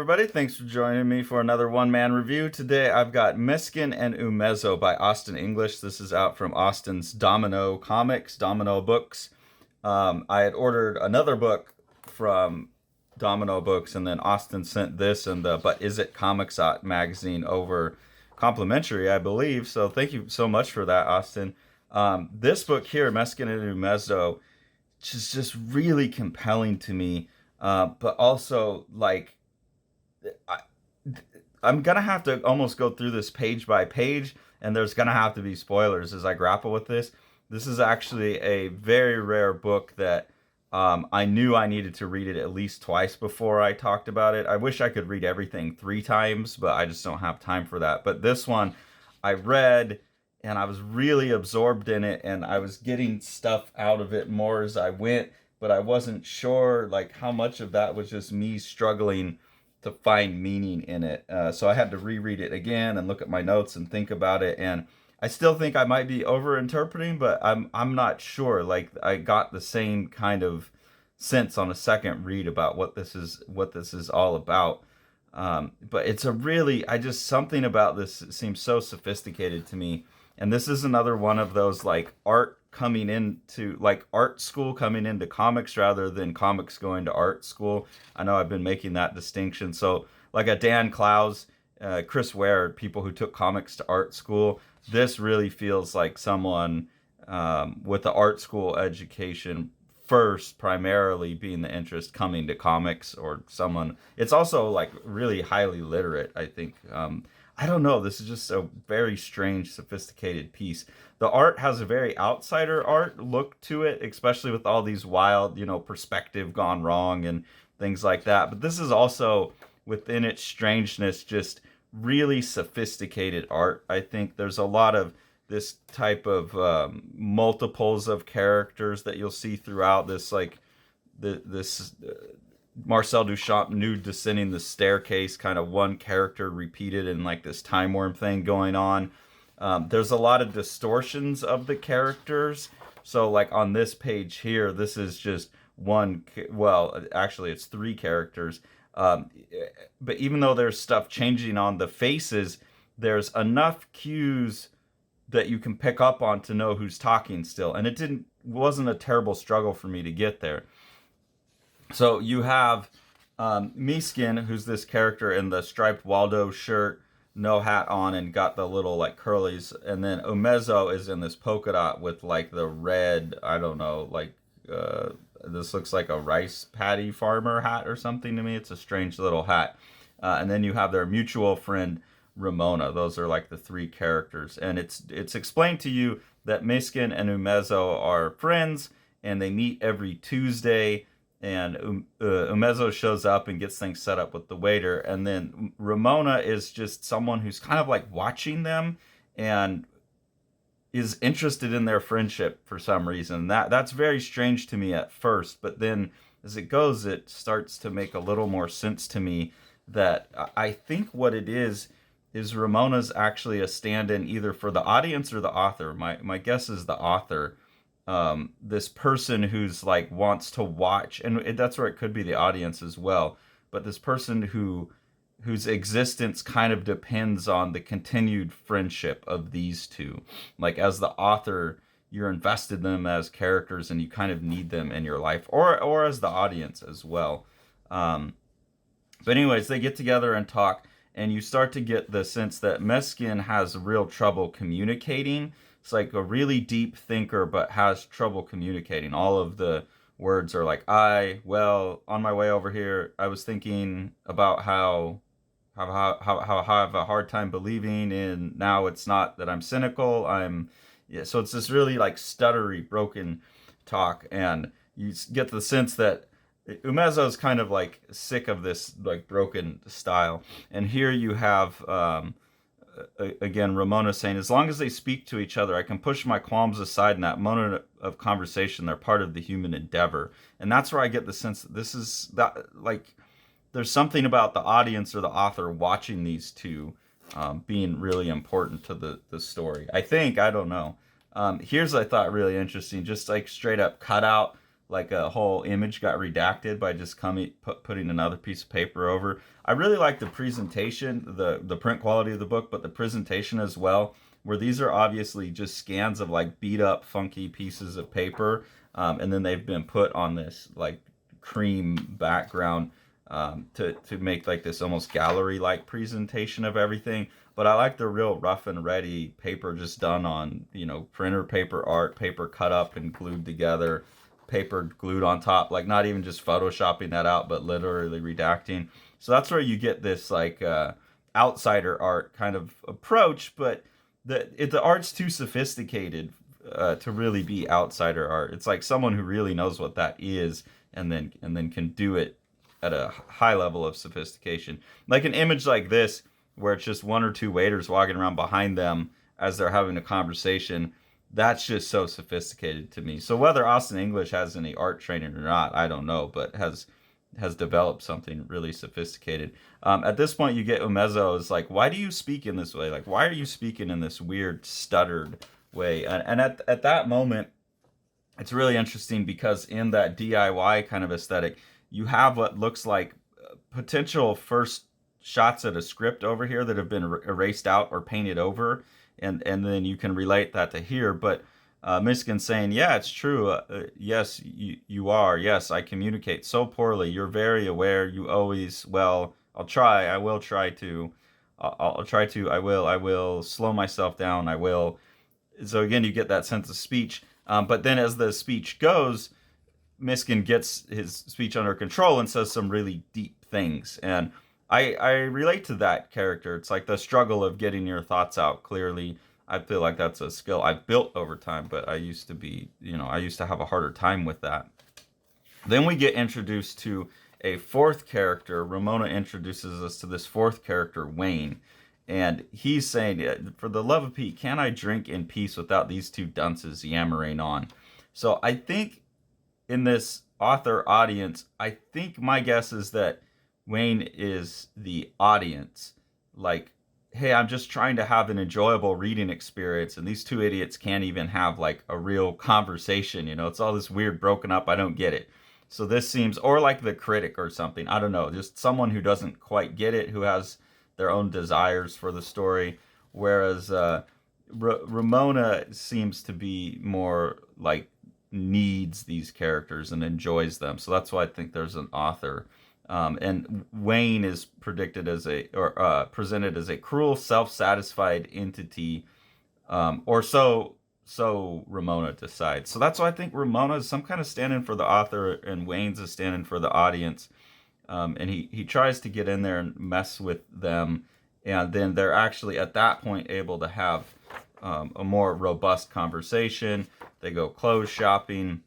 everybody. Thanks for joining me for another one-man review. Today I've got Meskin and Umezo by Austin English. This is out from Austin's Domino Comics, Domino Books. I had ordered another book from Domino Books, and then Austin sent this and the But Is It Comics magazine over complimentary, I believe. So thank you so much for that, Austin. This book here, Meskin and Umezo, is just really compelling to me. But also, like, I, I'm gonna have to almost go through this page by page, and there's gonna have to be spoilers as I grapple with this. This is actually a very rare book that I knew I needed to read it at least twice before I talked about it. I wish I could read everything 3 times, but I just don't have time for that. But this one I read, and I was really absorbed in it, and I was getting stuff out of it more as I went, but I wasn't sure like how much of that was just me struggling to find meaning in it. So I had to reread it again and look at my notes and think about it. And I still think I might be over interpreting, but I'm not sure. Like, I got the same kind of sense on a second read about what this is all about. But it's a really, I just, something about this seems so sophisticated to me. And this is another one of those like art coming into, like, art school coming into comics rather than comics going to art school. I know I've been making that distinction. So like a Dan Clowes, Chris Ware, people who took comics to art school, this really feels like someone with the art school education first, primarily being the interest coming to comics, or someone. It's also like really highly literate, I think. I don't know. This is just a very strange, sophisticated piece. The art has a very outsider art look to it, especially with all these wild, perspective gone wrong and things like that. But this is also, within its strangeness, just really sophisticated art. I think there's a lot of this type of multiples of characters that you'll see throughout this, like this Marcel Duchamp nude descending the staircase, kind of one character repeated in like this time worm thing going on. There's a lot of distortions of the characters. So like on this page here, this is just one, well, actually it's 3 characters. But even though there's stuff changing on the faces, there's enough cues that you can pick up on to know who's talking still. And wasn't a terrible struggle for me to get there. So you have Meskin, who's this character in the striped Waldo shirt, no hat on, and got the little like curlies. And then Umezo is in this polka dot with like the red, I don't know, like this looks like a rice paddy farmer hat or something to me. It's a strange little hat. And then you have their mutual friend Ramona. Those are like the 3 characters. And it's explained to you that Meskin and Umezo are friends, and they meet every Tuesday. And Umezo shows up and gets things set up with the waiter. And then Ramona is just someone who's kind of like watching them and is interested in their friendship for some reason. That's very strange to me at first, but then as it goes, it starts to make a little more sense to me that I think what it is Ramona's actually a stand-in either for the audience or the author. My guess is the author. This person who's like wants to watch, and that's where it could be the audience as well, but this person whose existence kind of depends on the continued friendship of these two. Like, as the author, you're invested in them as characters and you kind of need them in your life, or as the audience as well. But anyways, they get together and talk, and you start to get the sense that Meskin has real trouble communicating. It's like a really deep thinker, but has trouble communicating. All of the words are like, on my way over here, I was thinking about how I have a hard time believing in, now it's not that I'm cynical. So it's this really like stuttery, broken talk. And you get the sense that Umezo is kind of like sick of this like broken style. And here you have, again, Ramona saying, as long as they speak to each other, I can push my qualms aside in that moment of conversation. They're part of the human endeavor. And that's where I get the sense that this is that, like, there's something about the audience or the author watching these two being really important to the story. I think, I don't know. Here's, I thought, really interesting, just like straight up cut out like a whole image got redacted by just putting another piece of paper over. I really like the presentation, the print quality of the book, but the presentation as well, where these are obviously just scans of like beat up, funky pieces of paper, and then they've been put on this like cream background to make like this almost gallery like presentation of everything. But I like the real rough and ready paper just done on, printer paper art, paper cut up and glued together, paper glued on top, like not even just photoshopping that out, but literally redacting. So that's where you get this like outsider art kind of approach, but the art's too sophisticated to really be outsider art. It's like someone who really knows what that is, and then can do it at a high level of sophistication. Like an image like this, where it's just one or two waiters walking around behind them as they're having a conversation. That's just so sophisticated to me. So whether Austin English has any art training or not, I don't know, but has developed something really sophisticated. At this point, you get Umezo is like, why do you speak in this way? Like, why are you speaking in this weird stuttered way? And at that moment, it's really interesting because in that DIY kind of aesthetic, you have what looks like potential first shots at a script over here that have been erased out or painted over, and then you can relate that to here. But Michigan's saying, yeah, it's true. Yes, you are. Yes, I communicate so poorly. You're very aware. You always, well, I'll try. I will try to. I'll try to. I will slow myself down. I will. So again, you get that sense of speech. But then as the speech goes, Miskin gets his speech under control and says some really deep things. And I relate to that character. It's like the struggle of getting your thoughts out clearly. I feel like that's a skill I've built over time, but I used to have a harder time with that. Then we get introduced to a fourth character. Ramona introduces us to this fourth character, Wayne. And he's saying, for the love of Pete, can I drink in peace without these two dunces yammering on? So I think in this author audience, I think my guess is that Wayne is the audience. Like, hey, I'm just trying to have an enjoyable reading experience, and these two idiots can't even have like a real conversation. It's all this weird broken up. I don't get it. So this seems, or like the critic or something. I don't know. Just someone who doesn't quite get it, who has their own desires for the story. Whereas Ramona seems to be more like needs these characters and enjoys them. So that's why I think there's an author. And Wayne is presented as a cruel, self-satisfied entity, or so Ramona decides. So that's why I think Ramona is some kind of stand-in for the author, and Wayne's a stand-in for the audience. And he tries to get in there and mess with them, and then they're actually at that point able to have a more robust conversation. They go clothes shopping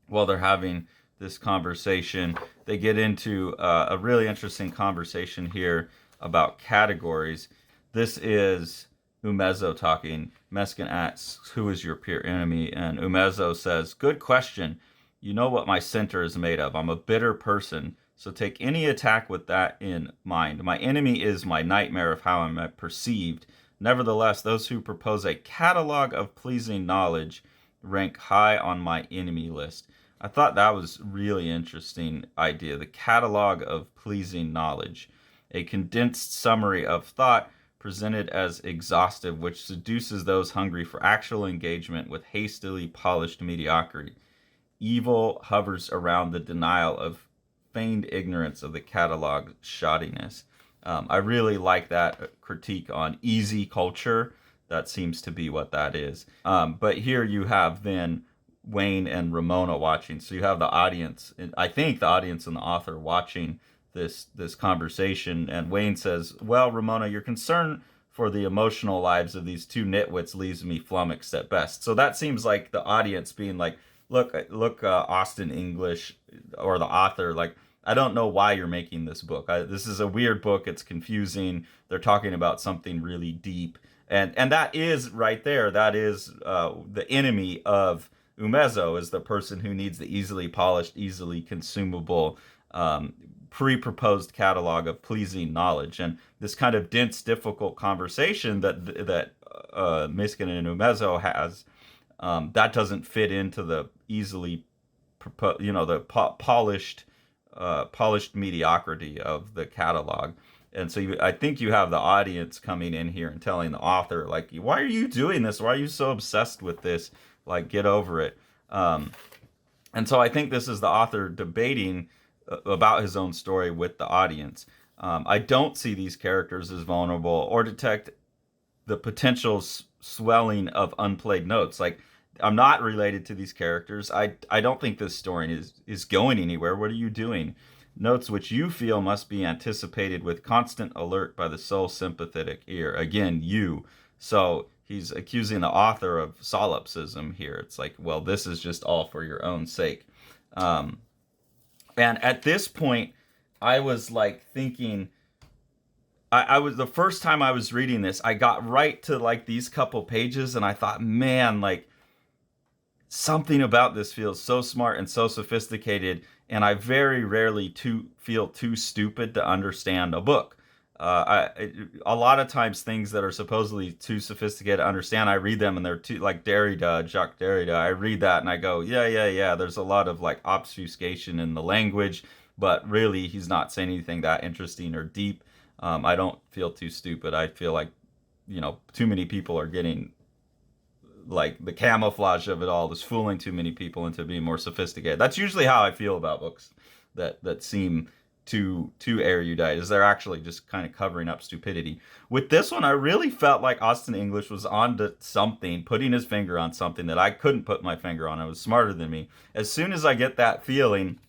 while they're having this conversation. They get into a really interesting conversation here about categories. This is Umezo talking. Meskin asks, who is your peer enemy? And Umezo says, good question. You know what my center is made of. I'm a bitter person, so take any attack with that in mind. My enemy is my nightmare of how I'm perceived. Nevertheless, those who propose a catalog of pleasing knowledge rank high on my enemy list. I thought that was really interesting idea. The catalog of pleasing knowledge, a condensed summary of thought presented as exhaustive, which seduces those hungry for actual engagement with hastily polished mediocrity. Evil hovers around the denial of feigned ignorance of the catalog shoddiness. I really like that critique on easy culture. That seems to be what that is. But here you have then Wayne and Ramona watching. So you have the audience, I think the audience and the author watching this conversation. And Wayne says, well, Ramona, your concern for the emotional lives of these two nitwits leaves me flummoxed at best. So that seems like the audience being like, look, Austin English, or the author, like, I don't know why you're making this book. This is a weird book. It's confusing. They're talking about something really deep. And that is right there. That is the enemy of Umezo, is the person who needs the easily polished, easily consumable, pre-proposed catalog of pleasing knowledge. And this kind of dense, difficult conversation that Miskin and Umezo has, that doesn't fit into the easily polished mediocrity of the catalog. And so I think you have the audience coming in here and telling the author, like, why are you doing this? Why are you so obsessed with this? Like, get over it. And so I think this is the author debating about his own story with the audience. I don't see these characters as vulnerable or detect the potential swelling of unplayed notes. Like, I'm not related to these characters. I don't think this story is going anywhere. What are you doing? Notes which you feel must be anticipated with constant alert by the sole sympathetic ear. Again, you. So he's accusing the author of solipsism here. It's like, well, this is just all for your own sake. And at this point, I was like thinking, I was, the first time I was reading this, I got right to like these couple pages and I thought, man, like something about this feels so smart and so sophisticated, and I very rarely feel too stupid to understand a book. A lot of times things that are supposedly too sophisticated to understand, I read them and they're too, like Derrida, Jacques Derrida, I read that and I go, yeah, there's a lot of like obfuscation in the language, but really he's not saying anything that interesting or deep. I don't feel too stupid. I feel like, too many people are getting, like, the camouflage of it all is fooling too many people into being more sophisticated. That's usually how I feel about books that seem too erudite, is they're actually just kind of covering up stupidity. With this one, I really felt like Austen English was onto something, putting his finger on something that I couldn't put my finger on. It was smarter than me. As soon as I get that feeling,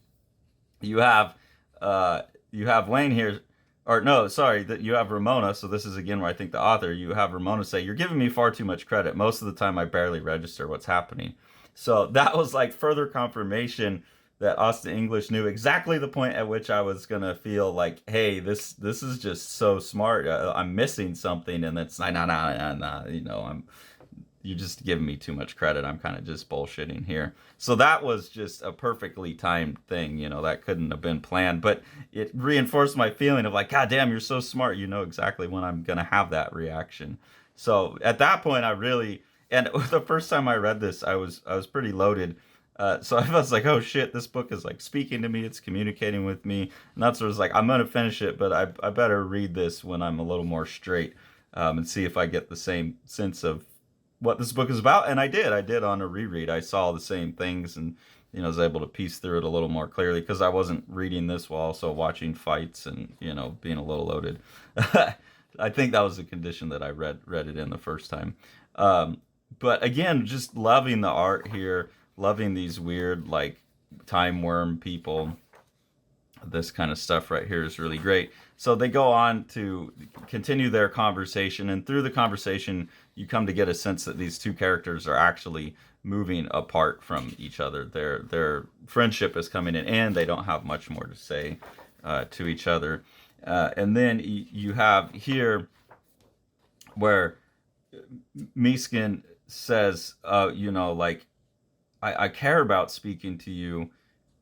you have Lane here, or no, sorry, that you have Ramona. So this is again where I think the author, you have Ramona say, "You're giving me far too much credit. Most of the time, I barely register what's happening." So that was like further confirmation that Austen English knew exactly the point at which I was gonna feel like, hey, this is just so smart. I'm missing something, and it's nah. You're just giving me too much credit. I'm kind of just bullshitting here. So that was just a perfectly timed thing. That couldn't have been planned, but it reinforced my feeling of like, God damn, you're so smart. You know exactly when I'm going to have that reaction. So at that point, and the first time I read this, I was pretty loaded. So I was like, oh shit, this book is like speaking to me. It's communicating with me. And that's what I was like, I'm going to finish it, but I better read this when I'm a little more straight, and see if I get the same sense of what this book is about. And I did on a reread. I saw the same things and was able to piece through it a little more clearly, because I wasn't reading this while also watching fights and being a little loaded. I think that was the condition that I read it in the first time. But again, just loving the art here, loving these weird like time worm people. This kind of stuff right here is really great. So they go on to continue their conversation, and through the conversation, you come to get a sense that these two characters are actually moving apart from each other. Their friendship is coming in, and they don't have much more to say to each other. And then you have here where Miskin says, like, I care about speaking to you,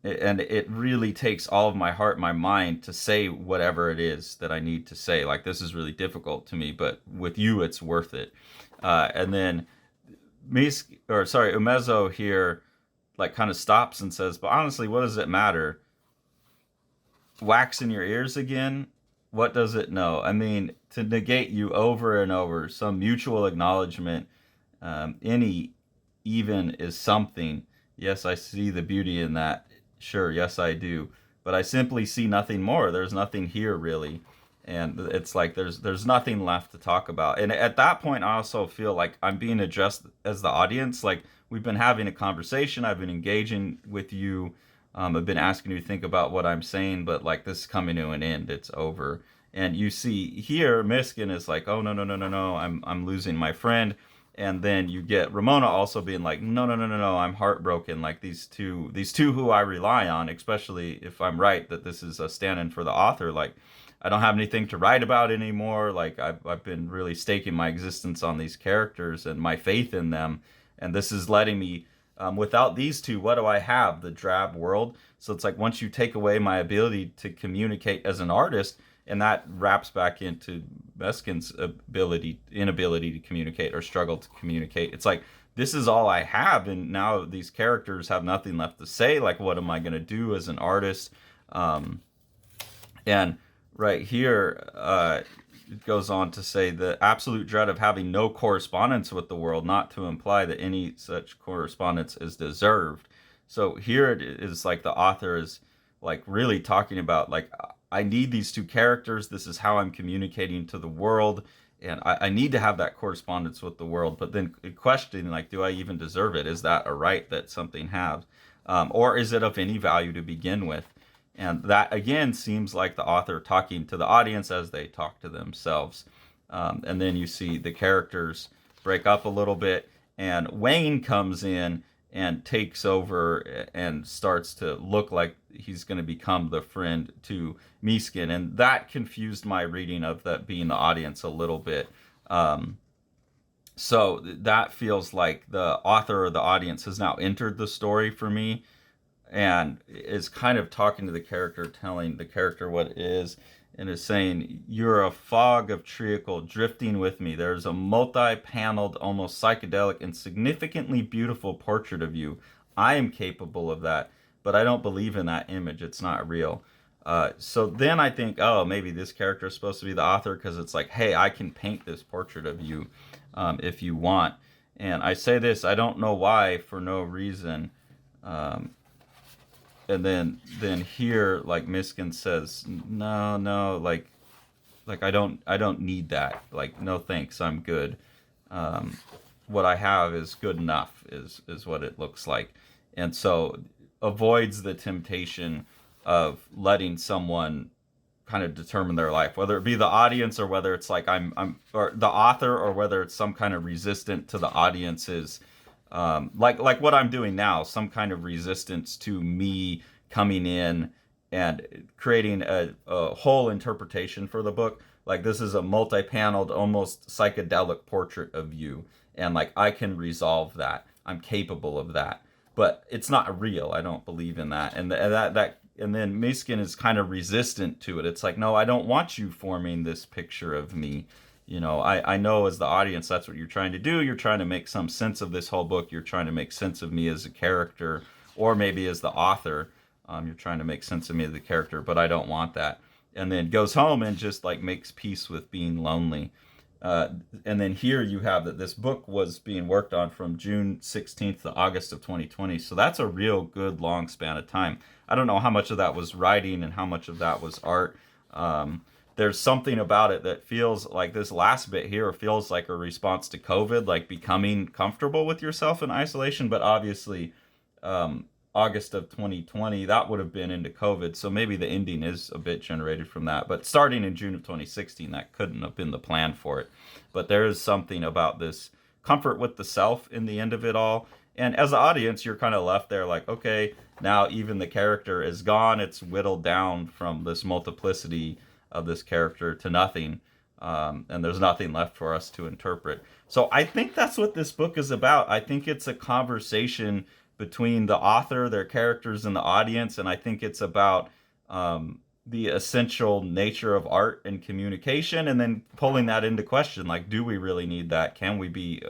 and it really takes all of my heart, my mind to say whatever it is that I need to say. Like, this is really difficult to me, but with you, it's worth it. And then Umezo here, like, kind of stops and says, but honestly, what does it matter? Wax in your ears again? What does it know? I mean, to negate you over and over, some mutual acknowledgement, any even is something. Yes, I see the beauty in that. Sure, yes, I do. But I simply see nothing more. There's nothing here, really. And it's like there's nothing left to talk about. And at that point, I also feel like I'm being addressed as the audience. Like, we've been having a conversation. I've been engaging with you. I've been asking you to think about what I'm saying. But, like, this is coming to an end. It's over. And you see here, Miskin is like, oh, no. I'm losing my friend. And then you get Ramona also being like, no, I'm heartbroken. Like, these two who I rely on, especially if I'm right that this is a stand-in for the author. Like, I don't have anything to write about anymore. Like, I've been really staking my existence on these characters and my faith in them. And this is letting me, without these two, what do I have? The drab world. So it's like, once you take away my ability to communicate as an artist, and that wraps back into Meskin's inability to communicate or struggle to communicate. It's like this is all I have, and now these characters have nothing left to say. Like, what am I going to do as an artist? Um, and right here, it goes on to say the absolute dread of having no correspondence with the world, not to imply that any such correspondence is deserved. So here it is, like the author is like really talking about, like, I need these two characters. This is how I'm communicating to the world. And I need to have that correspondence with the world. But then questioning, like, do I even deserve it? Is that a right that something has? Or is it of any value to begin with? And that, again, seems like the author talking to the audience as they talk to themselves. And then you see the characters break up a little bit, and Wayne comes in and takes over and starts to look like he's going to become the friend to Meskin. And that confused my reading of that being the audience a little bit. So that feels like the author or the audience has now entered the story for me, and is kind of talking to the character, telling the character what it is, and is saying, you're a fog of treacle drifting with me. There's a multi-paneled, almost psychedelic and significantly beautiful portrait of you. I am capable of that, but I don't believe in that image. It's not real. So then I think, oh, maybe this character is supposed to be the author, because it's like, hey, I can paint this portrait of you if you want. And I say this, I don't know why, for no reason. And then here, like, Miskin says, no, like I don't need that. Like, no thanks, I'm good. What I have is good enough, is what it looks like. And so avoids the temptation of letting someone kind of determine their life, whether it be the audience, or whether it's like I'm or the author, or whether it's some kind of resistant to the audience's, like what I'm doing now, some kind of resistance to me coming in and creating a whole interpretation for the book. Like, this is a multi-paneled, almost psychedelic portrait of you, and like I can resolve that. I'm capable of that, but it's not real. I don't believe in that, and then Miskin is kind of resistant to it. It's like, no, I don't want you forming this picture of me. I know as the audience, that's what you're trying to do. You're trying to make some sense of this whole book. You're trying to make sense of me as a character, or maybe as the author. You're trying to make sense of me as the character, but I don't want that. And then goes home and just like makes peace with being lonely. And then here you have that this book was being worked on from June 16th to August of 2020. So that's a real good long span of time. I don't know how much of that was writing and how much of that was art. There's something about it that feels like this last bit here feels like a response to COVID, like becoming comfortable with yourself in isolation. But obviously, August of 2020, that would have been into COVID. So maybe the ending is a bit generated from that. But starting in June of 2016, that couldn't have been the plan for it. But there is something about this comfort with the self in the end of it all. And as an audience, you're kind of left there like, okay, now even the character is gone. It's whittled down from this multiplicity of this character to nothing. And there's nothing left for us to interpret. So I think that's what this book is about. I think it's a conversation between the author, their characters, and the audience. And I think it's about the essential nature of art and communication, and then pulling that into question. Like, do we really need that? Can we be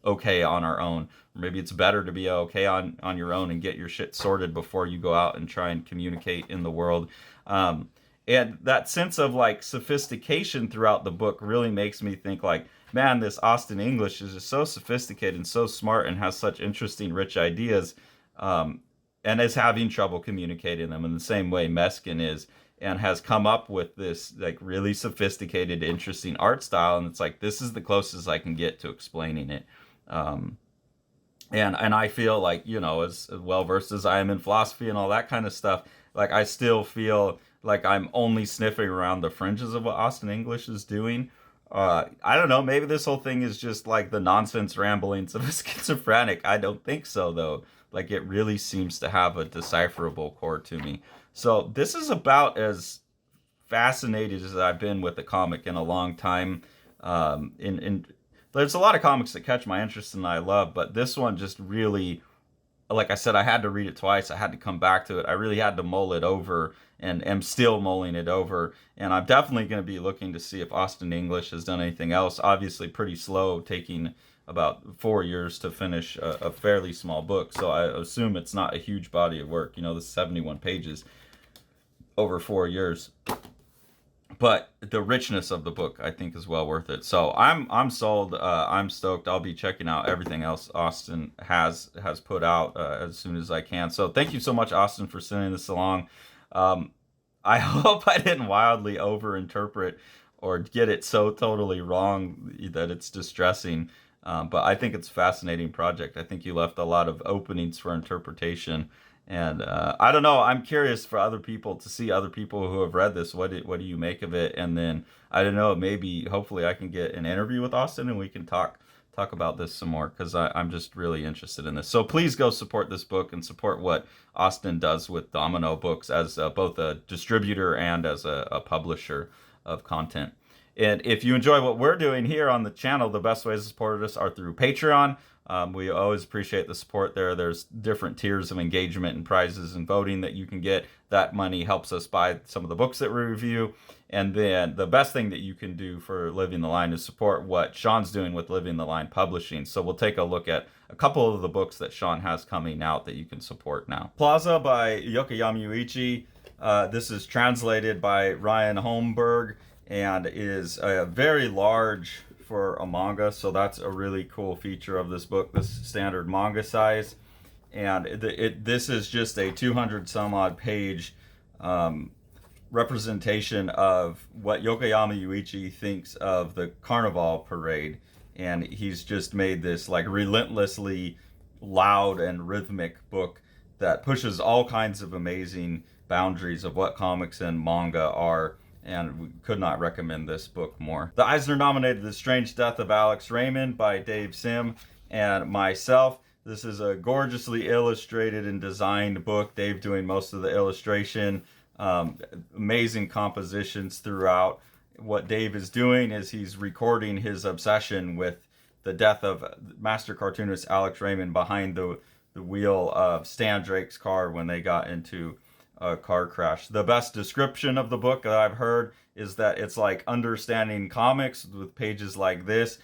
okay on our own? Or maybe it's better to be okay on your own and get your shit sorted before you go out and try and communicate in the world. And that sense of like sophistication throughout the book really makes me think like, man, this Austen English is just so sophisticated and so smart and has such interesting, rich ideas, and is having trouble communicating them in the same way Meskin is, and has come up with this like really sophisticated, interesting art style. And it's like, this is the closest I can get to explaining it. And I feel like, as well versed as I am in philosophy and all that kind of stuff, like I still feel like I'm only sniffing around the fringes of what Austen English is doing. I don't know, maybe this whole thing is just like the nonsense ramblings of a schizophrenic. I don't think so, though. Like, it really seems to have a decipherable core to me. So this is about as fascinated as I've been with the comic in a long time. There's a lot of comics that catch my interest and I love, but this one just really, like I said, I had to read it twice. I had to come back to it. I really had to mull it over, and am still mulling it over. And I'm definitely going to be looking to see if Austen English has done anything else. Obviously, pretty slow taking about 4 years to finish a fairly small book. So I assume it's not a huge body of work. You know, this is 71 pages over 4 years. But the richness of the book, I think, is well worth it. So I'm sold. I'm stoked. I'll be checking out everything else Austin has put out as soon as I can. So thank you so much, Austin, for sending this along. I hope I didn't wildly overinterpret or get it so totally wrong that it's distressing. But I think it's a fascinating project. I think you left a lot of openings for interpretation. And I don't know. I'm curious for other people to see other people who have read this. What do you make of it? And then I don't know. Maybe hopefully I can get an interview with Austin and we can talk about this some more, because I'm just really interested in this. So please go support this book and support what Austin does with Domino Books as both a distributor and as a publisher of content. And if you enjoy what we're doing here on the channel, the best ways to support us are through Patreon. We always appreciate the support there. There's different tiers of engagement and prizes and voting that you can get. That money helps us buy some of the books that we review. And then the best thing that you can do for Living the Line is support what Sean's doing with Living the Line Publishing. So we'll take a look at a couple of the books that Sean has coming out that you can support now. Plaza by Yokoyama Yuichi. This is translated by Ryan Holmberg and is a very large for a manga, so that's a really cool feature of this book, this standard manga size. And this is just a 200 some odd page representation of what Yokoyama Yuichi thinks of the Carnival parade, and he's just made this like relentlessly loud and rhythmic book that pushes all kinds of amazing boundaries of what comics and manga are. And we could not recommend this book more. The Eisner nominated The Strange Death of Alex Raymond by Dave Sim and myself. This is a gorgeously illustrated and designed book. Dave doing most of the illustration. Amazing compositions throughout. What Dave is doing is he's recording his obsession with the death of master cartoonist Alex Raymond behind the wheel of Stan Drake's car when they got into a car crash. The best description of the book that I've heard is that it's like understanding comics with pages like this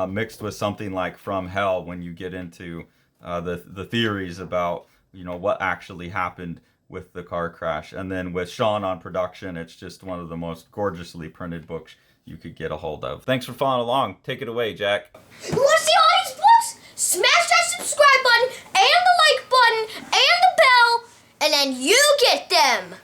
mixed with something like From Hell when you get into the theories about, you know, what actually happened with the car crash. And then with Sean on production, it's just one of the most gorgeously printed books you could get a hold of. Thanks for following along. Take it away, Jack. You want to see all these books? Smash that subscribe button and the like button and the bell, and then you get them.